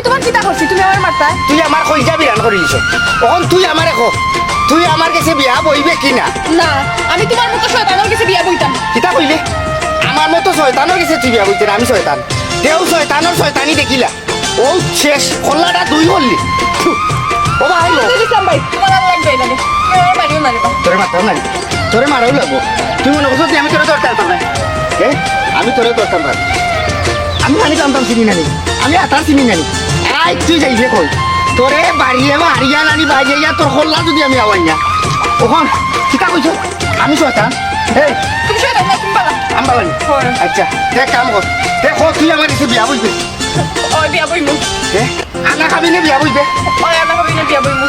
তোমার চিন্তা করছি তুমি আমার মারতা তুই আমার কইজা বিরান করে দিছ তখন তুই আমার কো তুই আমার কাছে বিয়া বইবে কিনা না আমি তোমার মতো শয়তানের কাছে বিয়া বইতাম কিতা কইলে আমার মতো শয়তানের কাছে তুই বিয়া বইতে না, আমি শয়তান দেও শয়তানের শয়তানি দেখিলা ও শেষ খোল্লাটা দুই হল্লি ও ভাই লো ইসলাম ভাই তোমার আর লাগবে না তুমি আমার মারিও না রে বাবা। তোরে মারতাম না তোরে মারাও লাগবো তুই মনে করছো আমি তোরে দরকার পারতাম না আমি তোরে দরকার পার আমি জানি জানতাম চিনি নানি আমি আতার চিনি নানি আই তুই যাইবে কই তোরে বাড়িয়ে হারিয়া নানি বাজিয়া তোর খোল্লা যদি আমি আওয়াই না ওখান কিতা কইছো আমি শয়তান এই তুমি শয়তান না তুমি বালা আমবালানি হয়। আচ্ছা দেখ কাম কর দেখো তুই আমার কাছে বিয়া বুঝবে ওই বিয়া বইমু আনা খাবি না বিয়া বুঝবে ওই আমার হবে না বিয়া বইমু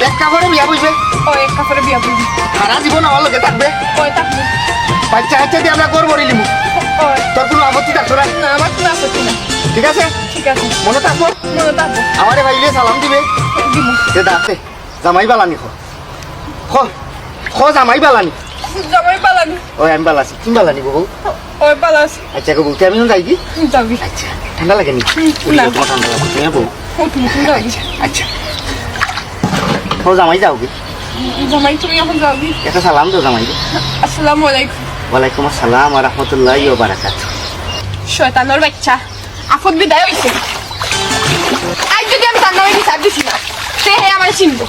এক কাপড়ে বিয়া বুঝবে ওই এক কাপড়ে বিয়া বইমু সারা জীবন আমার লগে থাকবে ওই থাকবো বাচ্চা বাচ্চা দিয়ে আমরা গড় বড়ি লিমু ওই তোর কোনো আপত্তি থাকতো না না আমার কোনো আপত্তি না ঠিক আছে ঠিক আছে মনে থাকবো মনে থাকবো আমারে ভাইলে সালাম দিবে দিমু যে দাঁতে জামাই বালানি খো জামাই বালানি জামাই পালানি ওই আমি বালাছি তুমি বালানি বহু ওই পালাস আচ্ছা গো বলতে আমি যাই কি যাবি আচ্ছা ঠান্ডা লাগে নি না। তোমার ঠান্ডা লাগে তুমি বউ ও তুমি যাবি আচ্ছা খো জামাই যাও কি জামাই তুমি এখন যাবি একটা সালাম দাও জামাই আসসালামু আলাইকুম ওয়ালাইকুম আসসালাম ওয়া রাহমাতুল্লাহি ওয়া বারাকাতুহু শয়তানের বাচ্চা আফত বিদায় হইছে আজ যদি আমি তার নামে বিচার দিছি না সে হে আমার চিনবো